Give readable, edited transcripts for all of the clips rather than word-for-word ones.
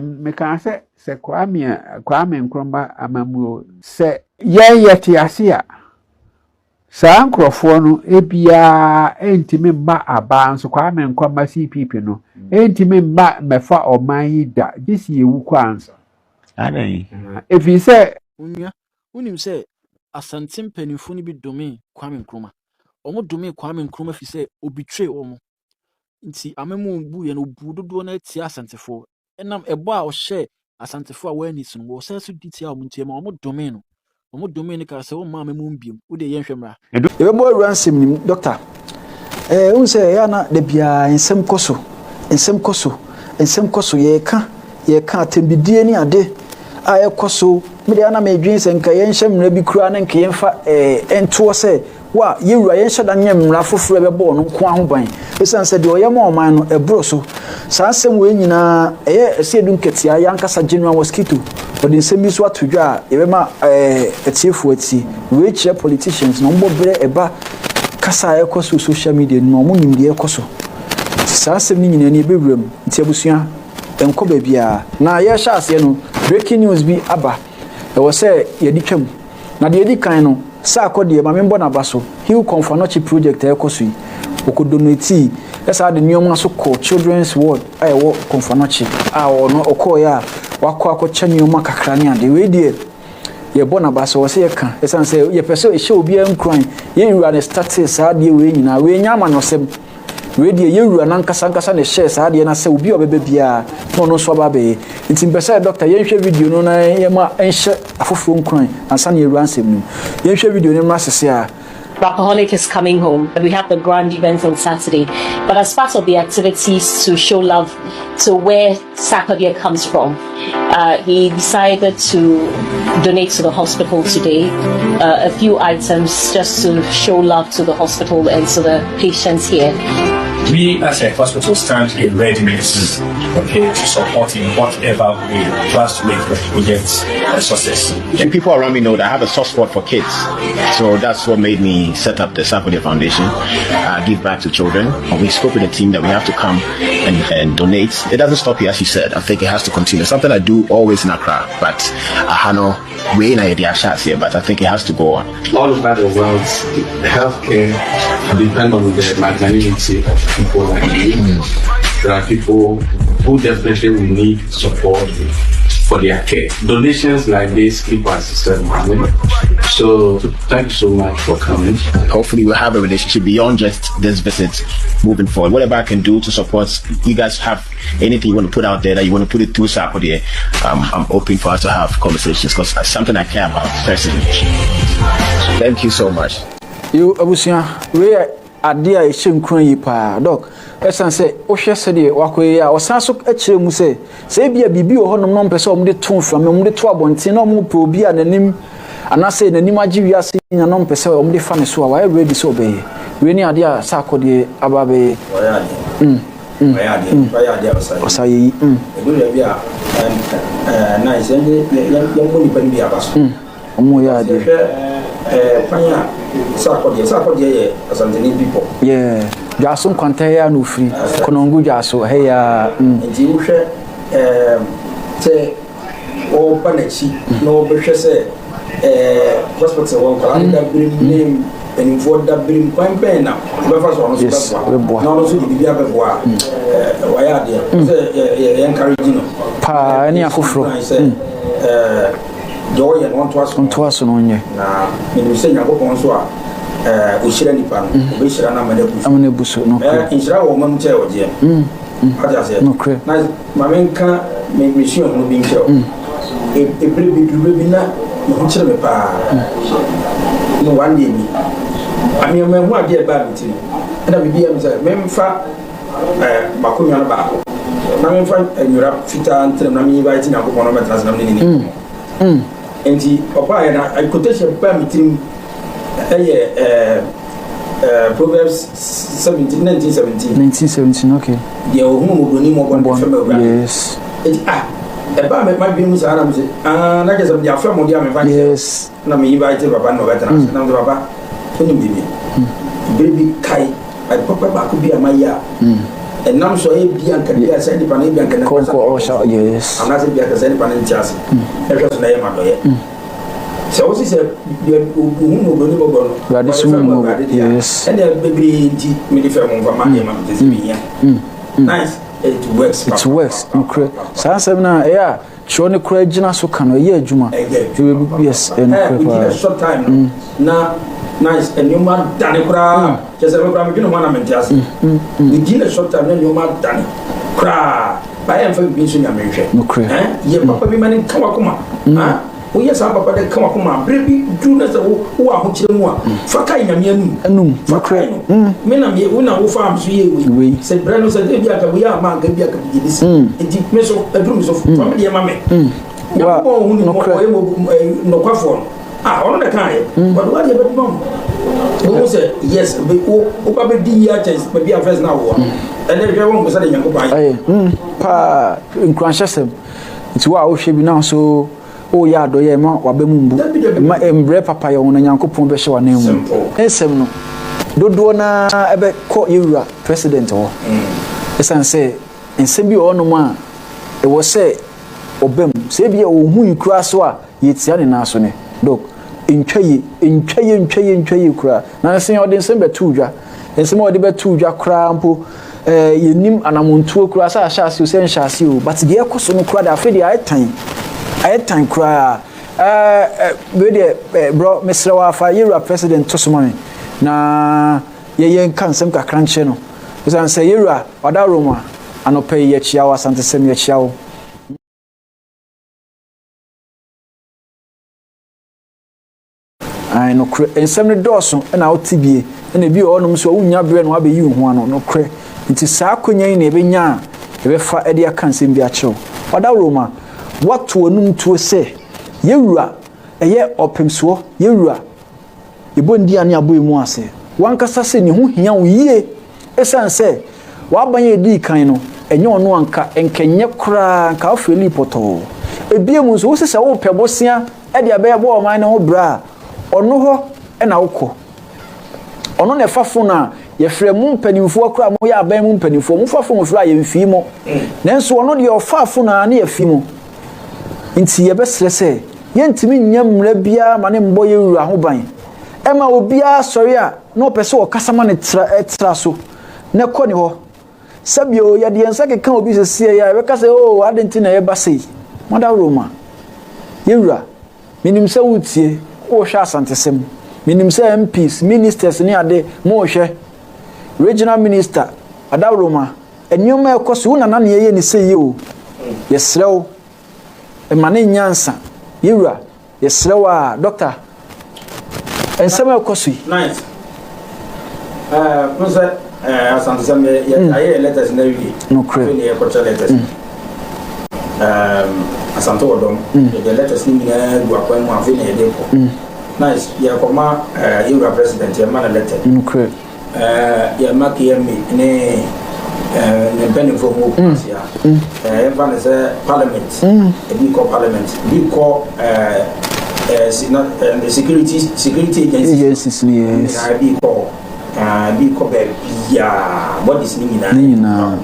Me can say Kwame Nkrumah amamuo se yete ase a saa nkrofo no ebia entimi mba aba nso Kwame Nkrumah CPP no entimi mba mefa oman yi da gisi ewu kwansa Adan. efi se Unya unim se Asante mpanimfo no bi dome Kwame Nkrumah. Omo dome Kwame Nkrumah fi se obitray omo. Nti amemu bu ye no bu dodo na tia Asantefo. Enam ebo a ohye Asantefo a wani so no wo se so ditia omo ntia ma omo dome no. Omo dome no ka se wo ma amemu mbiem. Wo de yen hwemra. Yebo ransem nim doctor. Unse ya na de bia ensem koso. Ensem koso ye ka atembidie ni ade a ekoso me de ana me dwen se nka ye nhye mra bi kura na nka ye mfa ento se wa ye wura ye nhye da nye mra foforo be bo no nko ahoban esan se de oyema oman no ebro so sa asem we nyina esiedu nketia ya nkasa general mosquito odi nsem so atodwa ye be ma etiefu ati we kire politicians no mbo bere eba kasa ekoso social media no mo nim de ekoso sa asem ni nyina ni bewuram nti abusua enko ba bia na ye sha ase no breaking news bi aba e wo se ye di twam na de di kan no sa akode ma membo na baso Hill Comfanochi project ekoso yi okodonati esa de nioma so ko children's ward ai wo Comfanochi a ono okoya wakọ akọcha nioma kakra ne ade we die ye bona baso wo se ye kan esa se ye pese e hye obi ankran ye wura ne status sa de we nyina we nya ma no sem we die ye wura na nkasa ne share sa de na se obi obebe bia no so ba be nti mpese doctor ye hwe video no na ye ma enhye afoforo nkran ansa ne wura ansem no ye hwe video no ma sese a Rapaholic is coming home. We have the grand event on Saturday. But as part of the activities to show love to where Sarkodie comes from, he decided to donate to the hospital today a few items just to show love to the hospital and to the patients here. We as a hospital stand in readiness, to support in whatever way plus to make the project a success. And people around me know that I have a soft spot for kids. So that's what made me set up the Sarkodie Foundation, give back to children. And we spoke with the team that we have to come and donate. It doesn't stop here, as you said. I think it has to continue. Something I do always in Accra, but I know we in idea shots here, but I think it has to go on. All over the world, healthcare depends on the magnanimity of people like you. There are people who definitely will need support for their care. Donations like this keep our system running. So thank you so much for coming. Hopefully we'll have a relationship beyond just this visit moving forward. Whatever I can do to support, you guys have anything you want to put out there that you want to put it through Sarkodie, I'm open for us to have conversations because it's something I care about personally. Thank you so much. You abusia we ade a ehye nkran yi pa doc esan say o hwe se de wakoye a osan so akire mu se bia bibi o honom no mpese o mde ton fam o mde to abonten na mo pro bia nanim anase nanim agi wiase nya no mpese o mde fa ne so a wa ready so obeye we ni ade a Sarkodie ababe Wayade osayi edure bia na isende yambo ni pani bia baso omo ya ade panya Sarkodie ye Asanteni people jaso kwanta ya no free konongu jaso he ya nti wohwe te o panachi no behwe se hospital won kala da brim name and for da brim campaign na be fa so no so ba na no so di bia be boa wayade se encourage no pa ani afoforo joy and want to aso no nye na me se nyakopon so a o shira nipa no o be shira na amane buso no inshira wo mam che o je aja se na mamenka me mission no bi nche o e bi na no nchire me pa no one day ni ami me hu ade ba mi ti na bibi am se memfa makonya no ba na memfa nyura fita entre na mi ba ti na ko no metra na ni enti opa ya na quotation ba mi ti Proverbs 1917 okay yeah ohumu doni mo bon fema yes eba me ma bi mu sa na me na je se dia fa mo dia me fa yes na me invite baba no betra na me baba so ni bibi baby kai ai papa ba ko bi amaya and nam so e bia nka bia say ni pa na bia nka na ko yes ana say bia ka say ni pa na ntiase e hwe so na ye ma do ye so wo say hu no go ni bo go no yes and the baby nti me di fe mo fa ma ye ma te se bi ya nice it works okay sa na yeah sure ne kura gina so kan ye adwuma yes and short time na nice and you man done kura just me kura me no man amentiase we gina short time na you man done kura ba em fa bi so nya me hwe ye papa bi man kan wakoma o yes papa de kan wakoma brebi du na se wo ahokire mu a fa kai nya me anum fa kura me na me wo na wo fa am so ye we se brano se de bi aka we ya man ga bi aka bi dis enti me so adrum so fa me de ma me ya bo hu ni no kwafo ono da kan but what you bet mom we say yes o ba be di ya chance be bia first na wo and then we won go say the yanko pa pa nkranhyesem nti wa o hwe bi na so o ya do ye ma wa be mumbu ma embre papa ye won nyankopon be hye wa na emu esem no dodo na ebe ko yewura president ho esan say ensem bi ono ma e wo say obem say bia o hu ikura so a yetia ne na so ne dok intwaye kura na sen ode nsem betu dwa nsem ode betu dwa kura mpo yenim anamontuo kura sa ahase o sen hase o but de ekoso no kura da afedi ayetan kura we de bro Mr. Wafa Yewura president tosomame na ye nka nsem kakra nche no so say Yewura wada Roma anope ye chia wa sante sem ye chia wo ai no kre ensem ne doso na otibie na bi onum so wunya bre no abeyi hu ano no kre nti saa konyan na ebenya ebefa ede aka nsem bi achew wada Roma watu onum tuo se Yewura eye opemso Yewura ebondi ane aboemu ase wankasa se ne hu hia wo yie esan se wabanye edi kan no enye ono anka enkenye kra anka afeli poto ebiemu so wo se wo pebosia ede abeyebo o man ne ho bra ono ho na wokọ ono na fafo na ye frɛ mu mpanimfo akura mu ya aban mu mpanimfo mu fafo mu fra ye mfi mu nanso ono de ofafo na ne ye fi mu nti ye besre se ye ntimi nyam mra bia ma ne mbɔ ye wura ho ban ema obia sɔre a no pese o kasama ne tra so ne kɔ ne ho sabio ya de ensa ke kan obi sesie ya be kase o adenti na ye basei Mother Roma Yewura minim se wutie o hwa asantesem minim se MPs ministers ni ade mo hwe regional minister Ada Roma enyoma ekoso na na ye ni se ye o yesrew e mane nyansa Yewura yesrew a doctor ensem ekoso nice Mose asantesem ye letters na wi no cre ni e kocha letters asanto odom the letters ni na gwa kwa mu afi na ye de ko nice ya koma Yewura president ya mana letter okay ya makiyemi ne benefit from Opusia even as a parliament a big parliament big the security agencies yes big ya what is nina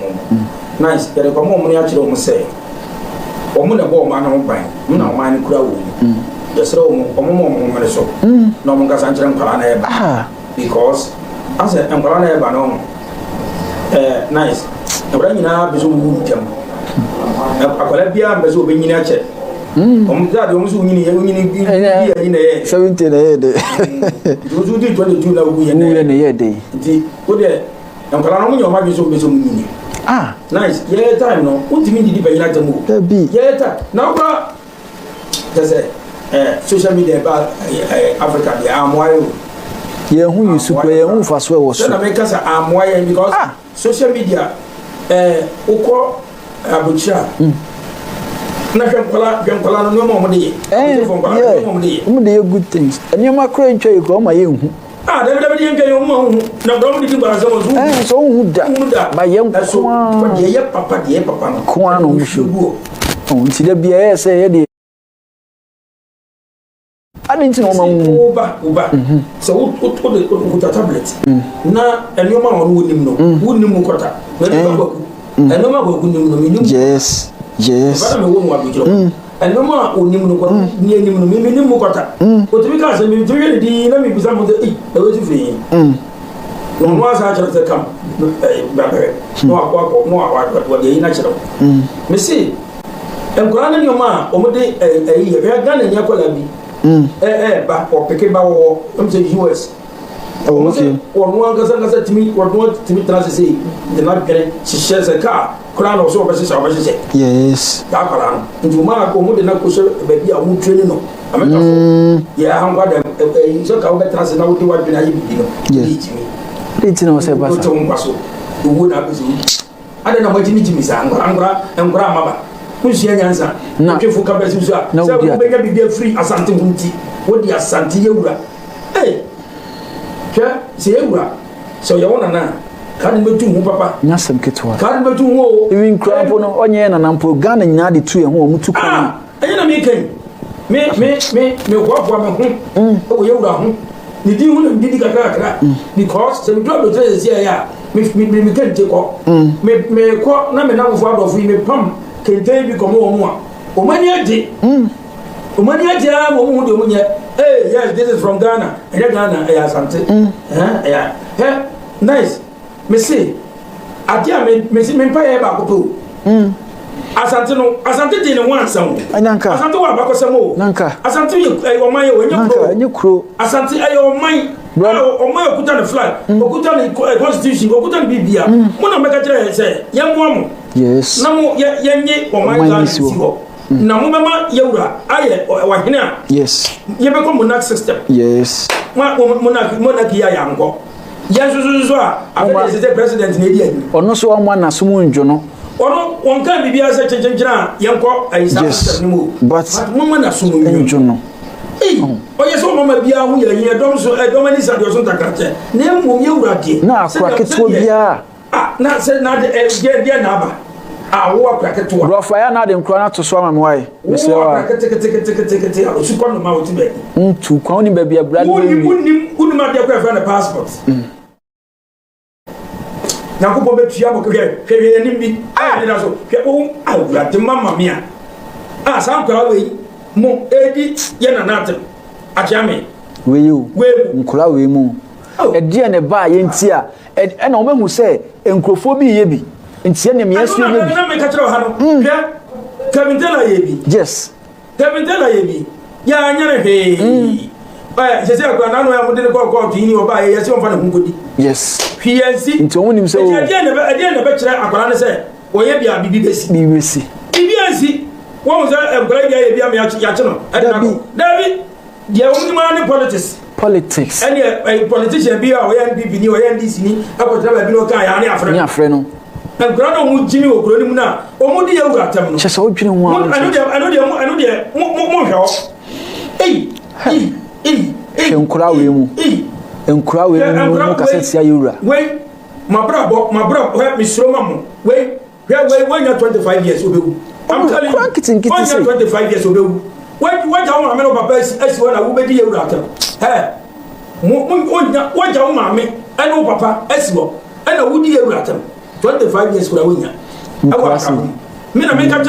nice ya koma mo ya chiro mo say o mo na bo ma na ho ban na o ma ni kura wo yesro o mo mo so no mo ka san chira nkala na e ba because as a nkala na e ba no nice abra nyina bezo mu ntam akwala bia bezo be nyina che za de omusu nyini ye nyini bi ya nyina ye 70 na ye de dozu di 22 na wu ye na ye de di o de nkala no nyo ma bezo mu nyini nice ye time no ultimi di be nyina tamu ye ta na kwa just social media ba Africa they are more ye hu yusu ko ye hu faso e wo so na make us am why because social media uko abucha na hwemkola no mo de mo de good things eni ma kro ntwa e ko ma ye hu David yenke yo mo na do di ba so so hu da ba ye so ye papa no ko an no shu nti da bia ye se ye de adenti no ma uba so wo tablet na enoma wonu nim no wonim kota na babaku enoma babaku nim no minim yes bana me wo mu abikiro enoma onim no kwa ni enim no minim kota otumi ka se mi tumi di na mi bisa mo de e wetu fi no mo asa cha se kam babae no akwa no akwa de ina chero me see enkora na nyoma omode ye Ghana nya kola bi ba opeke ba wo mse US okay wo ngasa timi transit say de na kere shishe se ka kora no so obese yes da kora no njuma ko omode na ko so ba bi a mu training no ameka fo ya hangwa da so ka wo transit na wo de wa dwena yi bi no It's no se basa. To ngwaso wo na ko so ade na majimi sa ngora maba kunsia nyansa twefo ka basi so a se wo be ga bibia free asante hunti wo di asante yewura ke se yewura so ye wona na ka ni betu hu papa nyasem ketwa ka ni betu hu o even crampo no onye na nampo Ghana nyina de tu ye ho mutu kan enye na me kan me kwa me hu o yewura hu ni di hu ni di kakra because se me drop the trace here ya me kan take ko me ko na me na wo adofu me pam kente bi komo omo a omani ade a mo de omunye yes this is from Ghana Ghana asante nice me say ade a me see me pa ye ba ko asante de ne wan san anyanka asante wa ba ko samo nanka asante oman ye onye kro asante oman oman okuta ne flag okuta ne constitution okuta ne bibia mo na meka kire se ye mo yes na mo yenye oman ga si ho na mo bema yewura aye wahene a yes ye be ko monarch system yes monarch ya yanko yensusu a after the president na edi adu ono so omo na so mu njo no ono wonka bibia se chenchena yenko aisa system mu but mo na so mu njo no oye so mama bia hu ye dom so domani sa dio so takate na emu yewura die na akwa keto bia na se na de na aba wo akrakete wa Rafael na de nkura na to so amam wai me se wa akrakete o su kono ma oti be ntu kwa oni ba bia brad uni ma de kwa fa na passport na ko bobe tua bo hwe enim bi ni na so hwe o awura de mama mia san kwa we mo edi ye na natem akyame we you nkura we mu edi ne ba ye ntia e na o mehu se enkrofo bi ye bi ntia ne me yesu ye bi na me ka kire ha no hwe kabintela ye bi yes kabintela ye bi ya nyere hwe je se akwa na no ya mudene ko tini oba ye se on fa na hunkodi yes hwiensi nti o nim se o ade ne be kire akwa na se wo ye bia bibi besi wọ́n sẹ́ ẹ̀gbọ́n yẹ yẹ bí àmì yàtọ̀ nọ David yẹ wọ́n mu ní politics ẹni politician bí ọ̀yẹ́ NPP ní ọ̀yẹ́ NDC ní ẹ̀kọ́tà bẹ̀bí ní ọ̀ká yà ní àfẹ́ no ẹ̀gbọ́n náà wọ́n jí ní òkúrò ní mu náà wọ́n di yẹ wúrà tẹ̀m nù ṣẹṣẹ ó dwene wọn ẹnu deɛ mo hwɛ hwɛ nkura wei mu nkura wei mu kasa tia yɛ wura wei mabra hwɛ misoro ma mo wei nya 25 years obewu I'm telling you, when you're 25 years old, what your mammy or papa is when I will be here. Hey, what your mammy and no papa as well, and I would be here. 25 years for a winner. I was me na make a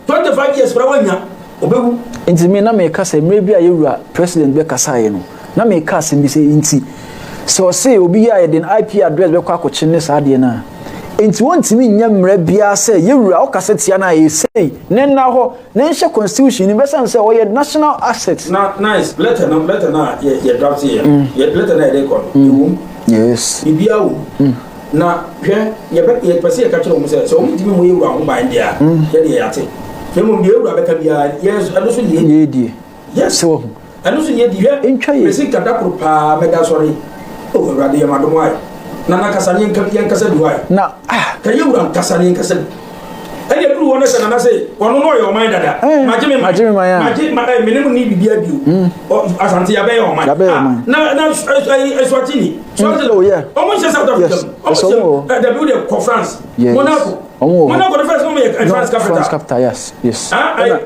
25 years for a winner. Obewu. Inti me na me ka say maybe a yura president be kasa no. Na me ka say be say inti. So say obi ya den IP address be kwa akɔkye ne saa de na. Enti wontimi nya mra bia se yewura okasa tia na ye sei ne na ho ne nhye constitution ni besan se wo national asset na nice letter na ye draft here ye letter na dey kon yes bibia wo na hwe ye pese ye ka kire mo se so wontimi mo yewura ho ban dia ye de yate fe mo bi yewura beka bia yes ado so ye die yes so ado so ye di hwe pese kada pro pa mega sorry o wurade ye madomo ai na kasani en kasa duwai na ka yewura kasani en kasa e de duru wona se na se wono no yo man dada majime minimum ni bibia biu asante ya be yo man na Eswatini so oh yeah almost South Africa almost the build for France Monaco When I go the first one, France capital. France capital, yes. Capital,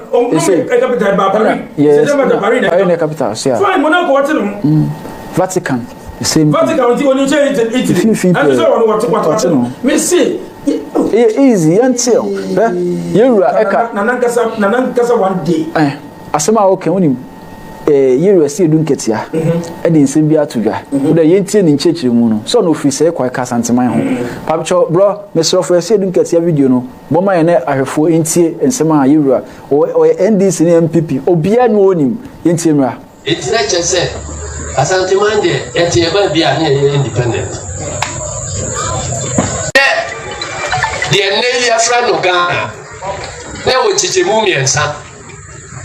Paris capital, yeah. Fine, Monaco, what's in Vatican, the same. Vatican, only change it. I'm sorry, what's me see. Easy until you are Nanankasa one day. Asema okay when you yeru esi edu nketia e de nsem bi atodwa wo da yentie ni nchechire mu no so no free say kwa kasanteman ho pabcho bro mesro for esi edu nketia video no boma ye na ahwefo entie nsem a yeru a o NDC ni MPP obia no onim yentie mra etira chese asanteman de etie ba bia na ye independent de ne ya fra no Ghana na wo chiche mu miensa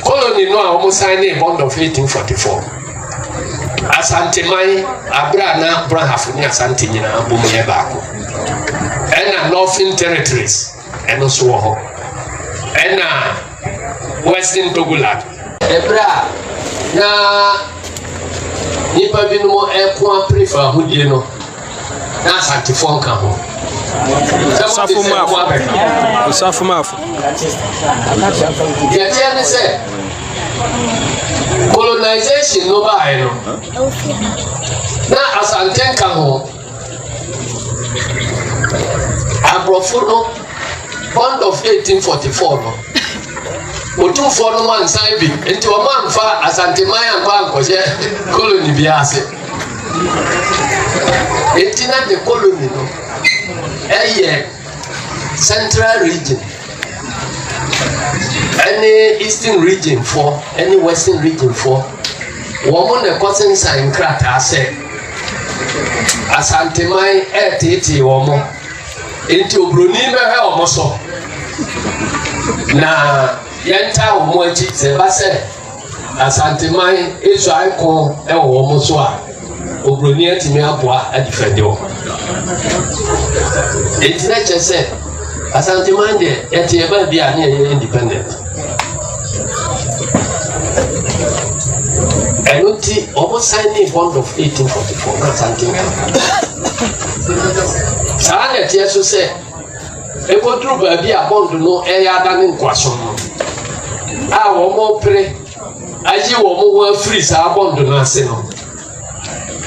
colony no a almost signed bond of 1844 Asanteman abrana brahafo ni asante nyina bomuye baako ena Northern Territories eno so ho ena Western Togoland ebra na nipa bi no eko prefer hodie no na asante fonka ho Safumafo. Yetiane say colonization no ba no. Na asante kan ho. Abrofo no bond of 1844 no. Otumfo no man sign bi enti o man fa asante man kwa ankoje colony bi ase. Enti na the colony no Central region, any Eastern region for, any Western region for. Woman the cousin sign crata say, Asanteman etiti woman into Brunime Helmoso. Na yenta omoji sebase Asanteman is icon Elmosoa. Obronia timi aboa a defend you. It's not just said, Asanteman de ever be independent. I don't see almost signing bond of 1844. Not something. Sana Tiesu said, if what true be a bond no air than in Quason. I will more pray. As you will more freeze our bond no seno.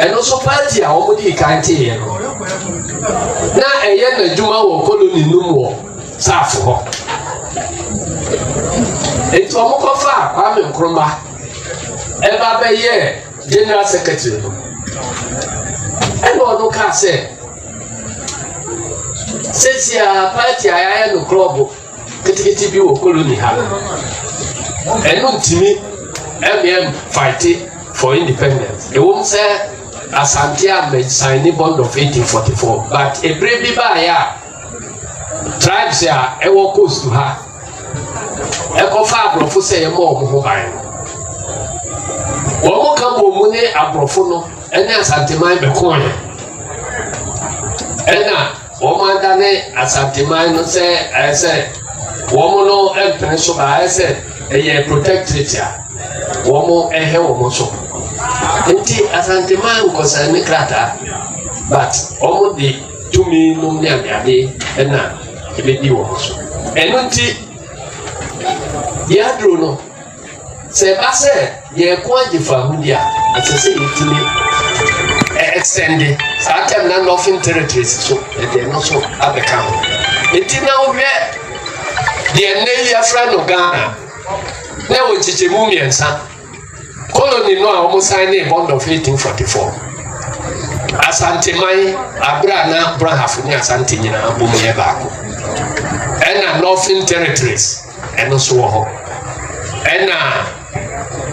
And also party a omudi kanti ye no na eye na djuma wo colony num wo safo ho eto mo ko fa Kwame Nkrumah e ba be ye general secretary no e no no ka se sia party aya no club kitikiti bi wo colony ha e no ntimi fight for independence e won say Asante Ahmed signed bond of 1844, but a brave baya tribes ya ewo coast to her. Eko fa abrofo say mo mo ban. Wo mo kan bo mu ne abrofo no ene Asanteman be ko ye. Ena wo mo andane Asanteman no say wo mo no empene so ba say e protectorate ya. Wo mo ehe wo mo so. Enti Asanteman kosane krata but omo de tumi no ne ade na ebedi wo so enunti ya dro no se ba se ye ko ajifa hudia atese itimi extend sa tem na Northern Territories so de no so abeka enti na wo de ne ya fra no Ghana na wo chichemu miensa colony no a almost signed bond of 1844. Asanteman abrana brahafo ni asante nyina bomuye baako. Ena Northern Territories eno so ho. Ena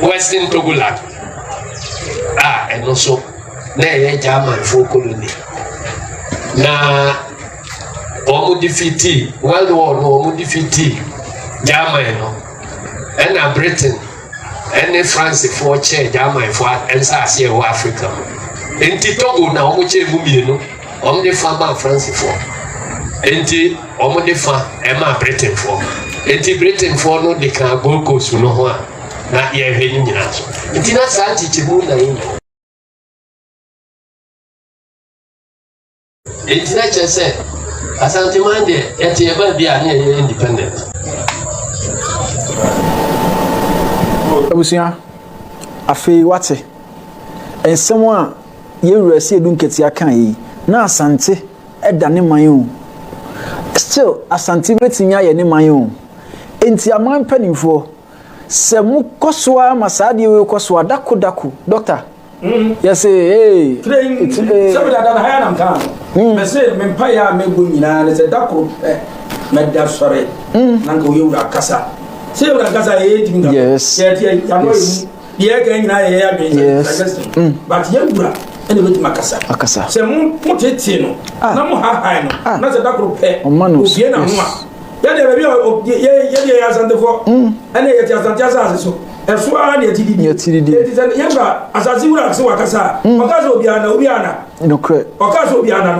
Western Togoland eno so na ye German for colony. Na omo defeat World War no omo defeat German no. Ena Britain any France for chair German for ensas here Africa. Enti Togo na omo che mu mienu omo de fa ma France for. Enti omo de fa e ma Britain for. Enti Britain for no de kan Gold Coast no ho a na ye hwe ni nyina so. Enti na sa chichi mu na yin. Enti na che se Asante man de yɛte yɛba bia ne yɛ independent. Abusua afei wate ensɛm a yɛwura si edu nketia kan yi na Asante ɛda ne man o still Asante betinya yɛ ne man o enti aman panimfo sɛ mu kɔsoa masade we kɔsoa dako doctor yes hey sabe da haya nam kan me se me mpa ya me go nyina ne se dako me da sore nan ko yewura kasa se yewura kasa e timi ka yes ya no ye ka nyina ye ya be but yewura ene beti makasa se mu tete no na mu ha no na se dako pe obie na ho a ya de be ye Asante fo ene ye ti Asante asa so eso a ne ti di yeba asasi wura se wakasa okasa obiana no kre okasa obiana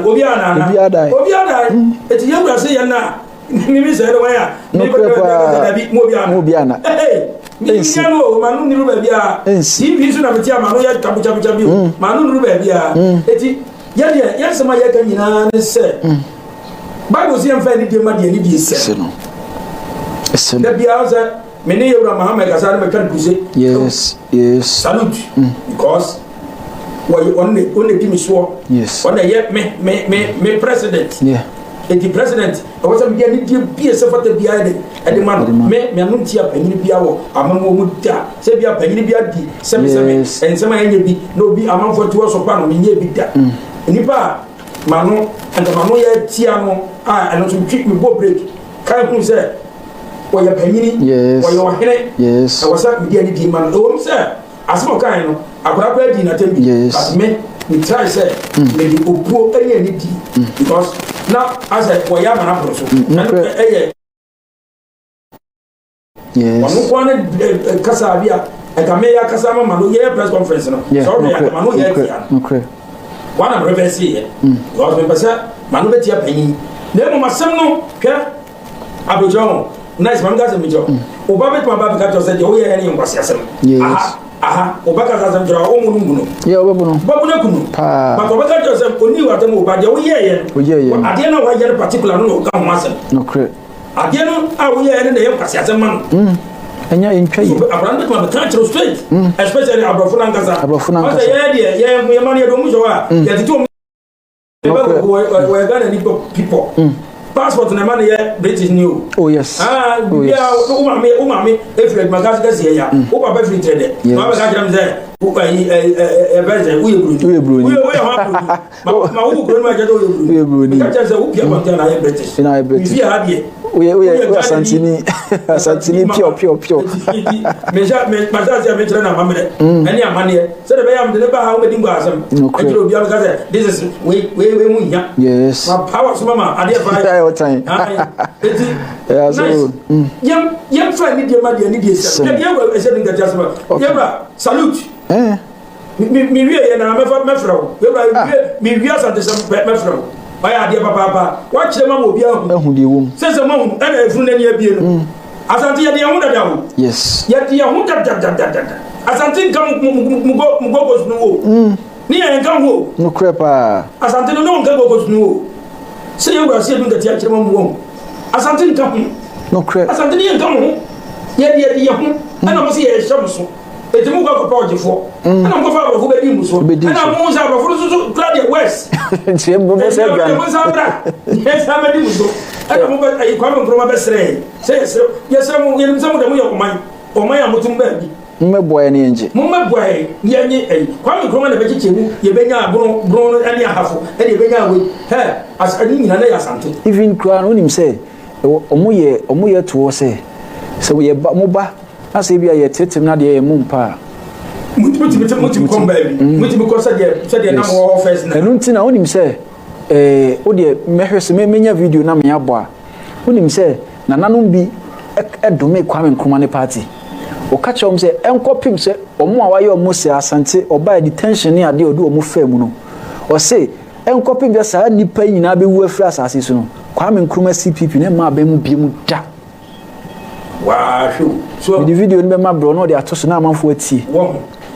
eti yewura se yana mimi se do ya no kre pa mo obiana mi nyano manu niru ba bia tv so na meti amanu ya kabucha bi manu niru ba bia eti ya se ma ya ka nyina ne se Bible say am fa ni de ma de ni bi se no da bia za many Abraham Kasar Mekan Puse. Yes. Salute. Because only Dimiswa. Yes. On a me president. Yeah. And the president, I was a be a suffered behind it. And the man, me Anuntia Penny Biao, Amamo Mutta, Sabia Penny Biadi, and some be no be among for 2 hours of Pano, in ye be that. Nipa, Mano, and the Manoya Tiano, and also treat me both break. Can't say. Waya penini waya wahene yes awasa media ni di man o say asmo kan no akora pa di na tembi but me try say me di opuo anya ni di because now as I waya mana pro so yes wonu ko ne kasa bia e ka me ya kasa ma no ye press conference no so me ya ma no ye tia okay wana reverse ye because me pesa manu be tia penini na mo masem no hwe abojo nice man gas me jo oba bet ma ba ka to say o ye any ngwase asem aha oba ka za jira o mu nunu ye oba bunu ba bunu kunu ba ko ba ka to say oni wa tem oba de o ye ade na wa ye particular no ka ho asem no cre ade no a wo ye ne ye ngwase asem man enya intwa yi abrande ma ba ka straight especially abrofuna ngasa ye man ye do mu jo a ye tito we ga na people passport na man here British new yes yeah umami Fred Magazi gasi ya o papa free trade ma ba ka jam say o pa yi version we bru we ma o bru ma jado we bru ka jam say o pia ba na ya British we ha die we Asantini pure meja me mazazi me tira na mamre ani amane se de be am de ba ha o be dingo asem e jiro bia ka say this is we mu nya yes ma power so mama ade fa time yeah so yam try ni dia ma dia ni dia se dia we e se dinga jasma yabra salute mi wie na me frau yabra mi wie Asante me frau baya dia papa wa kire ma mo bia hu de wom se ma hu e na efun na ni abie no Asante ya dia hu dada ho yes ya dia hu dada Asante kan mu go no wo ni ya kan ho no crepa Asante no kan go no wo se ye wura se dun ka ti akire ma mu wo Asante kan ho no crepa Asante ni kan ho ya dia hu ana mo se ye shamuso eti mu ko pa ojefo ana mo fa ro be di muso ana mo sa ro so kra de west ntie mo se gan mo sa bra yes ha be di muso ana mo ba ai kwa mo pro ma be sre se yes mo ye mo de mo ye o man amutum ba bi mmeboy ne enje mo mmeboy ye nye ai kwa mo pro ma na be chichemu ye be nya bro ani ahafo e ye be nya we he asani nyina na ya Asante even kra no nim se omo ye to se we mo ba ase bia ye tetem na de ye mumpa muti komba bi muti ko sa de na mo office na enu ntina onim se o de mehwese menya video na me abo a onim se nananom bi edome Kwame Nkrumah ne party o ka chom se enkopim se omo a waye omo se Asante oba detention ne ade odu omo fam no o se enkopim be sa nipa nyina be wu afri asase so no Kwame Nkrumah CPP ne ma ba mu biemu da wa so the video ni be ma bro no de atoso na amanfo atie wo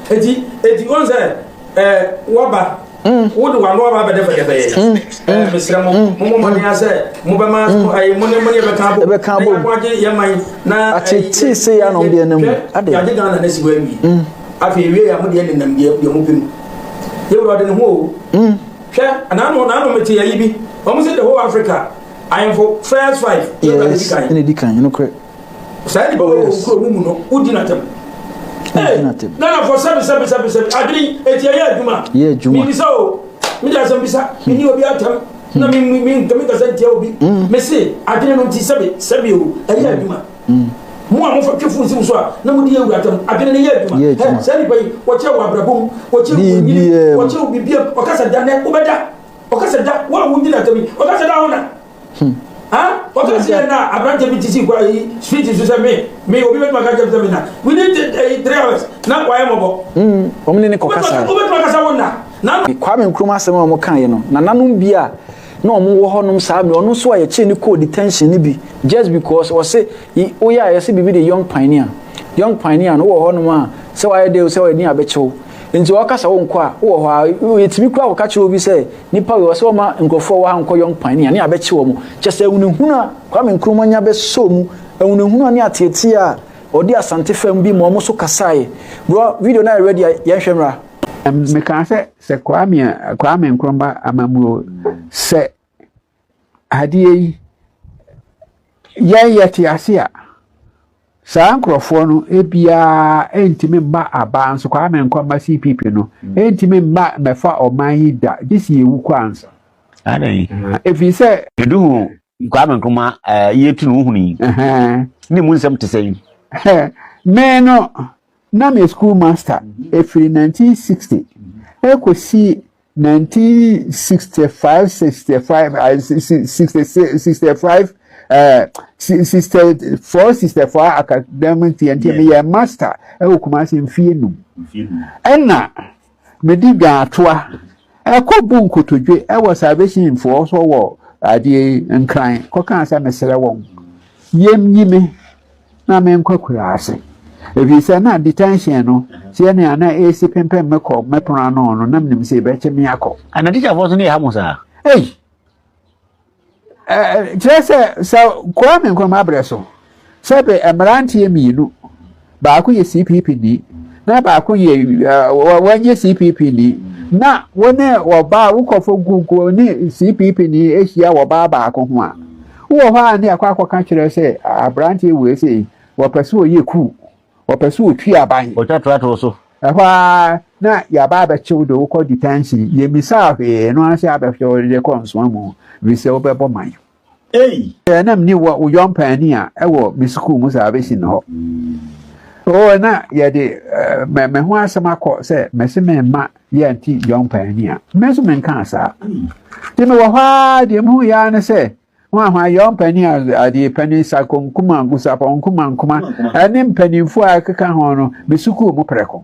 eti on say waba Would one more about the Mr. Momania said, Mobama, I money na ati say ya no de nam ade ya de Ghana na si wami afi we ya mo de ne nam de mo pim ye wo de ne ho hwe anano meti ya yibi o say the whole Africa I am for first 5 yes in the kan you know correct say the ko mu no udi na tem na for 7 adri etia ya adwuma mi so mi da so bisa mi ni obi atam na mi ka santia obi me say adri no ti sebe o eya adwuma mo a mo fa twefu nsim so a na mo di ewu atam adwene ne ye adwuma say ni bai wo che wa brabom wo che bibia o ka sa da ne wo beda o ka sa da wo a wo di na tami o ka sa da wona o ka sa na abrante bi tisi kwa yi street so say me obi be ma ka jam na we need 3 hours na kwa ye mobo o mne ne ko ka sa o be ma ka sa wona na Kwame Nkrumah asem a mo kan ye no na nanum bia na omo wo honom saa me ono so a ye che ni code detention ni bi just because o say o ya ye say bibi the young pioneer no wo honom a say wa ye dey say wa ni abechew nti wo kasa wo nko a wo ho a yetimi kura wo ka che obi say nipa we say o ma nkofo wo ha nko young pioneer ni abechew mo che say unehunu a Kwame Nkrumah nya be so mu unehunu ni atete a odi asante fam bi mo mo so kasae bro video na ready ye hwemra me can say Kwame Nkrumah amamuo se adie yeti asia saa nkrofo no ebia entime mba aba nso Kwame Nkrumah CPP no entime mba mefa oman yi da disi ewu kwansa adai efi se edu Kwame Nkrumah yetu no huni ni mu nsem tesai me no na me school master every 1960 ekosi 1965 64 academic year me ya master Kumasi mfienu ena me di gatoa ekobu nkotodwe Salvation for so wo ade nkran kokan sa mesere won yemnyime na me nkokura ase if you na detention no se na na AC pempem meko mepona no no nam nim se be chemi akọ ana teacher for so ne ha mo sa just so Kwame Nkrumah abreso sebe emrantie mienu ba ko ye CPP ni na ba ko ye wanye CPP ni na wone oba ukofo gugu ni CPP ni ehia oba ba ko ho a wo ha ni akwa ka kire se abrantie we se wo peso ye ku opesu twi aban o twa so na ya ba ba chiudo ko detention ye misa hwe no ase abefyo de konso mu we se obebo man na mni wo yompani a ewo misuku mu Salvation no o na ye de me ho asema ko se mese me ma ye anti yompani a meso men kan sa de me wo ha de mu ya na se wa yompani ade pani sakonkuma ngusa nkuma ene mpanimfo a keka ho no misuku mu preko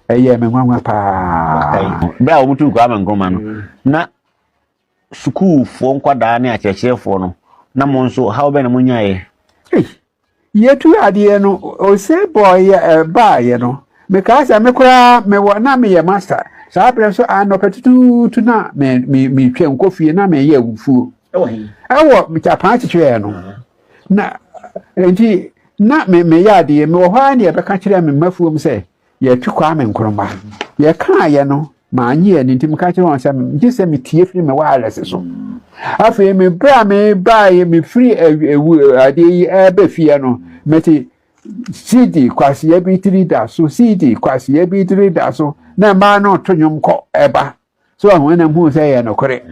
eye me nwanwa pa bra wo mutu Kwame Nkrumah no na suku fo nkwada na achechefo no na mo nso how be na munyae yetu ade no o se boy ba ye no me ka sa me kura me wo na me ye master sa bre so anopetutu tu na me twa nkofie na me ye wufu ewo mitapan chichwe no na enti na me yade me wo hwa ne e beka kire me mafuom se ye twi Kwame Nkrumah ye kan ye no ma anye ni ntim ka kire won se me se me tie firi me wireless so afi me bra me ba ye me free ade yi ebe fie no meti CD kwasi ye bi 3 da so CD kwasi ye bi 3 da so na ma no tonyom ko eba so ahun na mu se ye no kore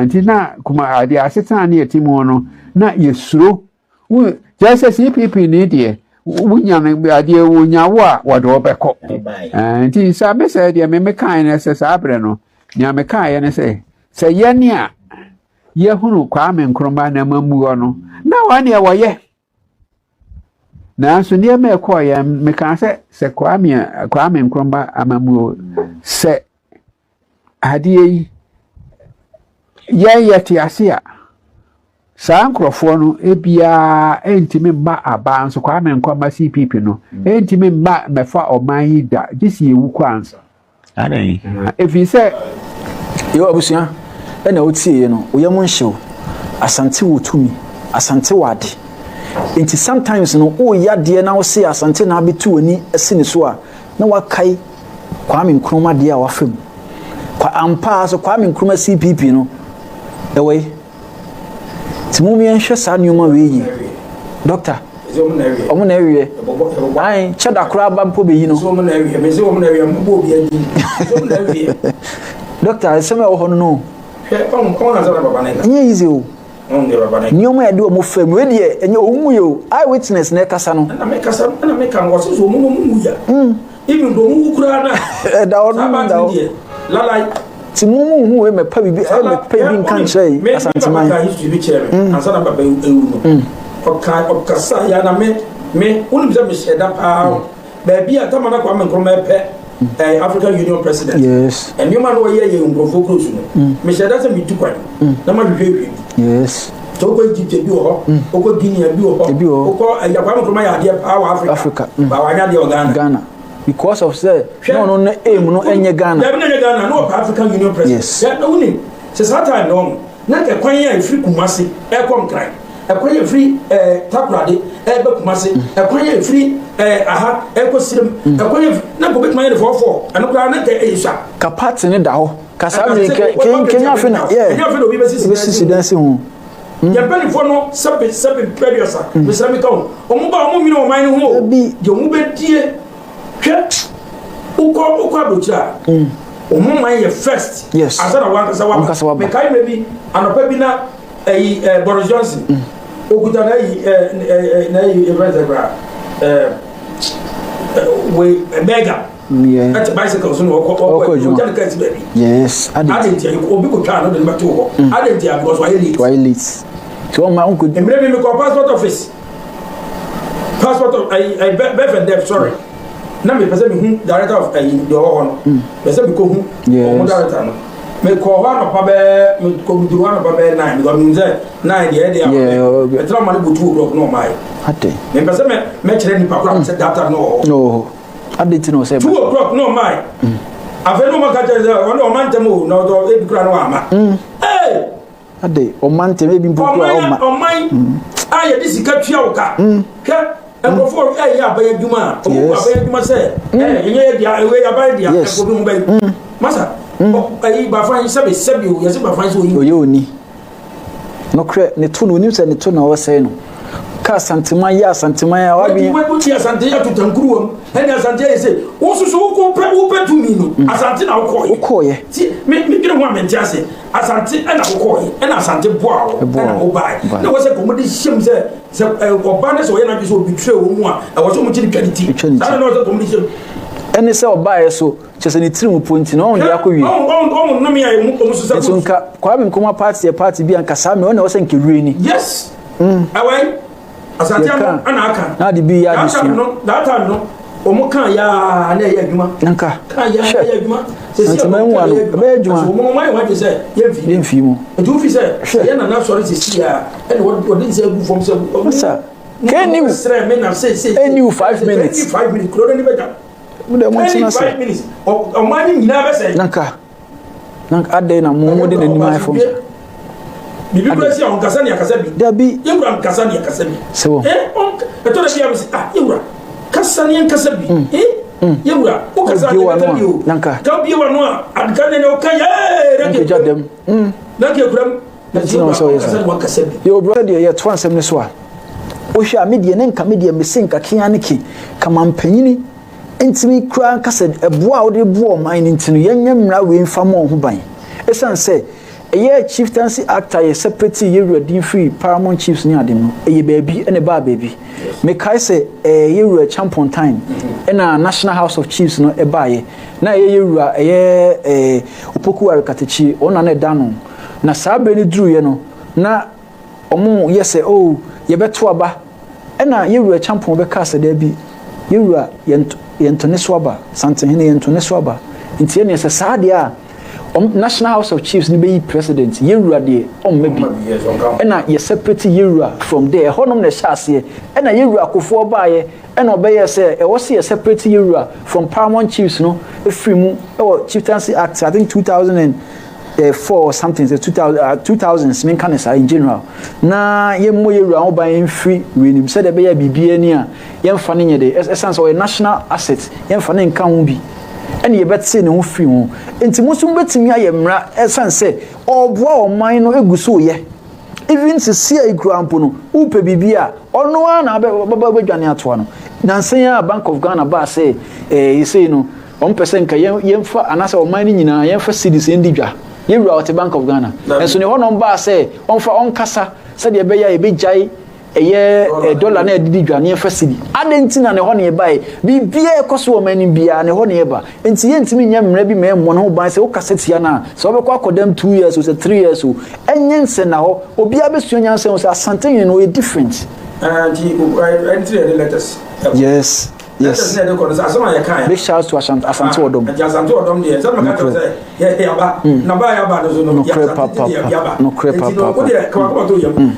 nti na kuma ade asetan na yetimu no na yesuro wo jase CPP ni de wunya me ade wonyawo a wode obekọ nti sa be se de me kan na se sa abre no nya me kan ye ne se ye ne a ye hunu Kwame Nkrumah na mamuo no na wane wo ye na so ne me ko ye me kan se Kwame Nkrumah amamuo se ade yi yeti asia saa nkrofo no ebia entime mba aba nso Kwame Nkrumah CPP no entime mba mefa oman yi da disi ewu kwansa Adai. If you say you abusia na otie no oyam nhyew asante wotumi asante wade enti sometimes no o yade na wo se asante na abetu ani asini so a na wakai Kwame Nkrumah de a wafem kwa ampa so Kwame Nkrumah CPP no ewe timumi enhwe sa nyoma weyi doctor omo na ewie ai cheda kura ba mpo beyi no omo na ewie me se omo na ewie mbo obi adi omo na ewie doctor eseme wo hono no on na zara baba na nye easy o on de baba na nyoma ya de omo fam we de enye omu yo eye witness na kasa no na me kasa na me kan wo so omo mu ya even do mu kura na da onu da lalai ti mumu hu we me pa bibi me pa bi nkan chai asanteman ka history bi chere ansa na baba ewu no okasa ya na me unu bi me sheda pa ba bi atama na Kwame Nkrumah pe African Union president yes and you man wo ye ngrofo close no me sheda se mi tukwan na ma hwehwe yes to ko Egypt bi ho ko Guinea bi ho ko Kwame Nkrumah ya de pa wa Africa ba wa nya de Ghana because of say no aim no enye Ghana ya be Ghana no African Union president ya no ni se that time no na ke kwan ya free Kumasi e kom kran e kwan ya free Takoradi e be Kumasi e kwan ya free aha e ko Sirem e kwan ya na go be kwan ya for anu kra na ke Aisha ka party ne da ho ka sa me Kenya fe na yeah Kenya fe no bi be sidansi ho ya beli for no sabe period me sabe ka o mu ba o mu mi no man ho je mu be die hwe uko abucha man ye first yes asana wankasa wa me kai maybe anopa bi na Boris Johnson okuta na reservoir we mega yeah at bicycle so no ko jana kai baby yes adenti obi ko twa no de bato ho adenti because why elite so ma unko emre mi ko passport office of I bet sorry na me pese me hu director of the ho no pese me ko hu o director no me ko ha no pa be me ko duru ha no pa be 9 because me say 9 dey dey e tra ma go 2 o'clock no mai ate me pese me kire ni pa kwa say data no ade no say 2 o'clock no mai ave no ma ka tell o man temo no do e bi kra no ama eh ade o man temo e bi mpoku o man aye disika tua wo ka ke and before ya ba adwuma o ba adwuma say enye dia we ya ba dia ko bi mu ba masa ayi ba fan sabe o ya se ba fan so yi oni no kre ne to no nim se ne to na o say no ka santeman ya wa bi we ko ti asante ya to tankuru am e asante ya say wo so ko pe to mi no asante na wo ko ye ti me kire ho amenti ase asante e na wo ko ye e na asante boa wo e na wo bai na wo se ko mo di shim se oba ne so ye na bi so betray wo mu a e wo so mo chiri quality na no so ko mo di shim ene se oba ye so chese ni tiri mu ponti na on dia ko wi on no me ya mu ko so sa so nka Kwame Nkrumah party bi anka sa me on na wo se nke rue ni yes awai asante ana aka na de bi ya disu that time no o mo kan ya na ya adwuma nka kan ya adwuma se se wa no be adwuma so mo mai wa de se ye mfi mu e tu fi se ye na sorry se si ya e wo de se gu form se masa can you stress me na say 5 minutes 5 minutes kro ni beta mo de mo tina se 5 minutes o mani nyina be se nka ade na mo de ni mai form bibi presi on kasa ni akasa bi dabi yewura kasa ni akasa bi so on eto da bi am se yewura kasa ni akasa bi yewura o kasa ni akasa bi o ka bi wa no adka ne o ka reke jadem na ke kuram na ti no so kasa ni akasa bi yo brother ye to ansem ne so a o hwa media ne nka media mesin ka kian ne ki kama mpanyini entimi kura kasa eboa o de boa man ne ntinu yanyamra we mfa mo ho ban esan se eye chieftaincy actor ye separate ye din free Paramount Chiefs ni adem no eye baby ene ba baby me kai se ye champion time ena National House of Chiefs no e ba ye na ye opoku arikatechi ona na dano na sabe ni dru ye no na omo ye se oh ye beto aba ena ye champion be ka se da bi ye yentone so aba santen hene yentone so aba ntie ne se saade a National House of Chiefs ni be president yewura de maybe na ye separate yewura from there honom na hyase na yewura akofo baaye na obeye say e was ye separate yewura from Paramount Chiefs no free mu Chieftaincy Act I think 2004 or something 2000s mean can say in general na ye mo yewura oban free we nim say de be ya bibie ni a ye mfa ne nyede essence o national asset ye mfa ne nka ho bi and ye bet say ne ho free ho enti musum betimi ayemra essence oboa o man no eguso ye even to see a grampo no upe bibia ono na baba dwane ato no nansen ya Bank of Ghana ba say you say no 1% ka yemfa anasa o man ni nyina yemfa cedis ndidwa yewura o te Bank of Ghana enso ne hono ba say onfa onkasa se de be ya e be jai eye dollar na edidi dwa ne yemfa cedi adenti na ne hono e bae bibia ekoso o man ni bia ne hono e ba enti yentimi nya mra bi me mo no ban se o kaseti ya na se obekọ akodam 2 years or 3 years o enyense na ho obi abesuo nyanse o se asante no e different and entry the letters yes big shout to Asante Odom. Asante Odom there. Some can say, yeah, na ba ya ba no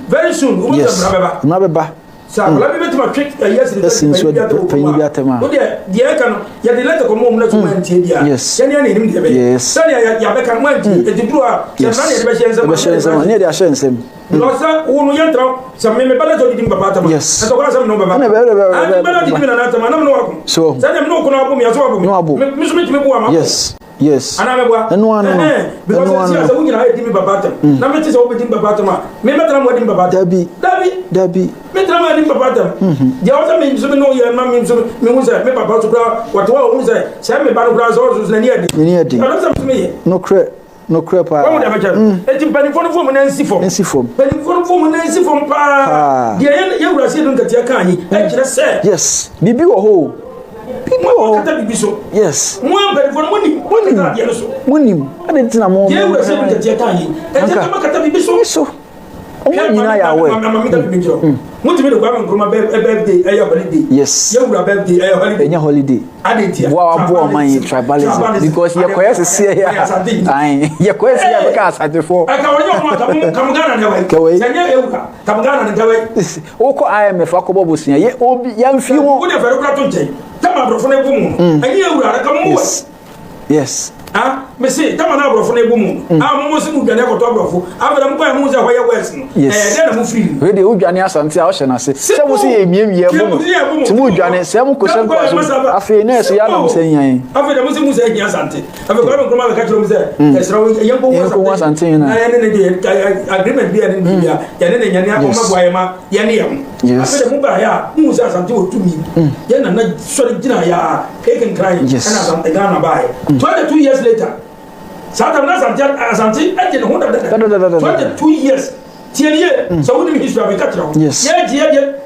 very soon, who is Nabeba. So, let me make my trick yesterday. The can ya the letter come home na to mentia. Yes. Yes. Sani ya be kan mentia. E di blue a. Yes. Near the assurance. Losa unu yantra sa me bala to di baba tama. Yes. So ko sa no baba. Ah bala di na tama na no wako. So. Sani no ko na abu mi aso abu. No abu. Mi so mi bu ama. Yes. Yes. Ana mebwa. Because see as we na di baba tama. Na me ti so obi di baba tama. Me metra mo di baba tama. Dabi. Me tra mo di baba tama. Dia wata me so me no ye ma me so me hu say me baba to bra what wa hu say say me ba no bra so na ni adi. Ni adi. No crap. What would I make? It's in Penny Form and NC form. Penny Form and NC form. The young Brazilian that you can. Actually, say yes. Bibi or ho. Yes. One better for money. I didn't know. Yeah, we're saying that you can. So. What to me the birthday, holiday. Yes. Your birthday, holiday. Holiday. Wow, my tribalism. Because your quest is here. Your quest is because I before. I can't come Oko IMF akobo sia ye obi ya mfi ho. Wo de fere kura to nje. Tama brofo na ebu mu. Anyi ewura ka mu. Yes. Ah, me say tama na brofo na ebu mu. Ah, mo se mu dwane koto brofo. Afere mu kwa mu ze hoye west no. De na mu free. We de udwane asante a wo hye na se. Se mo se ye miemie mu. Ti mu udwane se mu ko se kwa so. Afi na so ya na mu se yan. Afi de mu se yan asante. Afi ko mo kuma ka kiro mu se. Esra wo yan ko asante na. Na yan ne de agreement bi ya ne bi ya. Ya ne nyane akoma boye ma ya ne yam. Afi de mu ba ya mu se asante o tumi. Ya na na sori gina ya e can cry. And asante Ghana bai. 22 years later. Sadam na asante e de 22 years. Tienier, so we history of Catro. Yes. Yeah,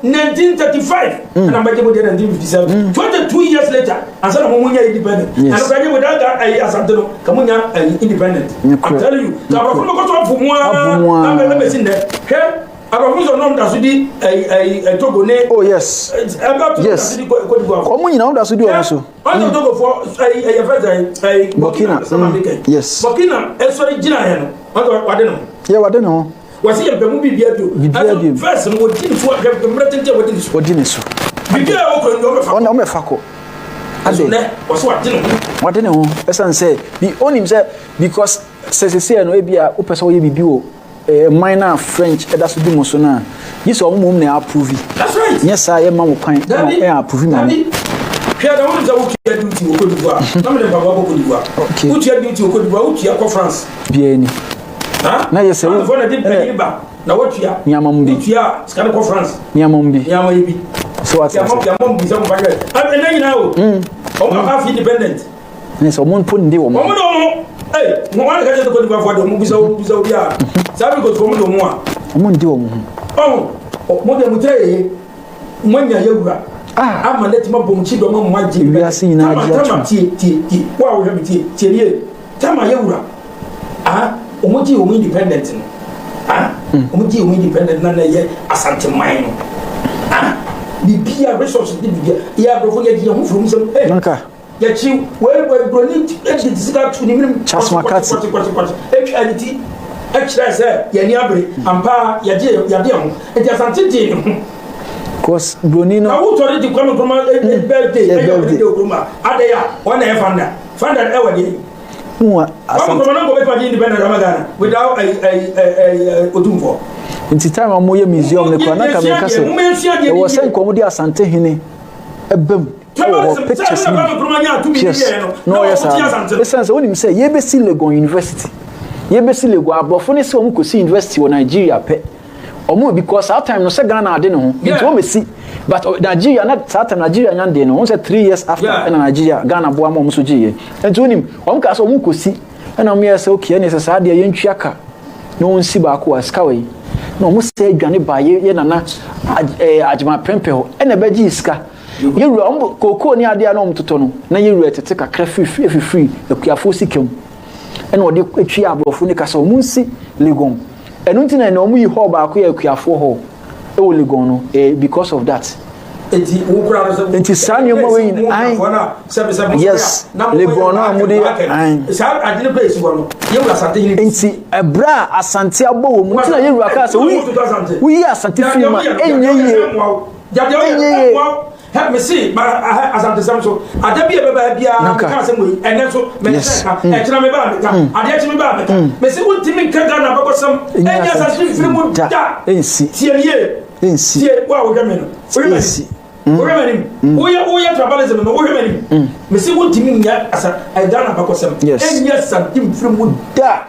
1935. And I'm back in 1957. 22 years later, and some Munya independent. And I'm back without that, Asantino, Kamunya independent. I'm telling you, the Rafuno got from one. I'm never seen there. Here, I was on that Sudi, a Togone. Oh, yes. Yes. Coming now, that's to do also. I don't go for a Burkina. Yes. Burkina, a sorry, Gina. What do know? Yeah, what do know? Was he a movie video? First, and what did you want to do? Video on a faco. What do you know? As I say, the only himself because says no be a person will be a minor French, that's the Mosona. Yes, all women are approving. That's right. Yes, I am pint. I are approving. Pierre, I want to do to Cote d'Ivoire. Some of them are Cote d'Ivoire. Who you do to Cote d'Ivoire? Who France? Bien. Na yes e wo na di peniba na wotua nyamambi wotua skana ko France nyamambi so what nyamambi so mba ge na nyina o half independent yes o mon pon ndi wo mo mo wan ka je ko di ba fo do mo bisa bia sabi ko fo mo do mo a mo ndi wo mo mo de mo tire mo nya yewura ama let ma bom chi do mo mo agi wi asi na agi tie wa wo hwe tie nie tama yewura omoji o independent no omoji o independent na ye asante man no bibia resource de bibia ya brofo ya giya hu from some nka ya chi we broni e disika to ni minim Charles Makati e quality extra say ya ni abre ampa ya de ho e ti asante de ho cause broni no awu tori di kwame kuma birthday e yo birthday kuma adeya one e fanda e wade Mwa asante kwame kuma no go be pa independent Ramadan without odumfo nti time amoye museum ne kwa na ka me kase e wo sen komodi asante hene ebem oh pictures no yes essence when him say ye be see Legon University ye be see Legon abrofo ne se o ko see university wo Nigeria pe omo because that time no se Ghana ade ne ho nti o me see but Nigeria na that time Nigeria nyan de no say 3 years after na Nigeria Ghana bo am so giye nti onim o ka so o ko see na o me say okay ne se sa de ye ntwiaka no nsi ba ko askawai no mo say adwane ba ye nana ajima pempe ho ena be gi iska yeru ambo koko ni ade ana omtoto no na yeru etete kakra free akuafo sikem ena ode etwi abrofo ni kasa omunsi Legon enu ntina na omu yi ho ba ko ya akuafo ho e wo Legon no because of that enti wo kura no enti sani o ma we yes Legon no amude sa adine place wo no yeru asante hini enti ebra asante abo wo mu ntina yeru aka se wi asante free ma enye help me see asante samso adabia beba bia ka se mo ene so me se ka e kira me ba me ka ade e me ba me ka me se ultimi ka ga na ba ko sam enya asante free mu da ensi tie wa wo game no ensi wo game ni wo ya tribalism no wo game ni me se ultimi nya asa e ga na ba ko sam enya asante free mu da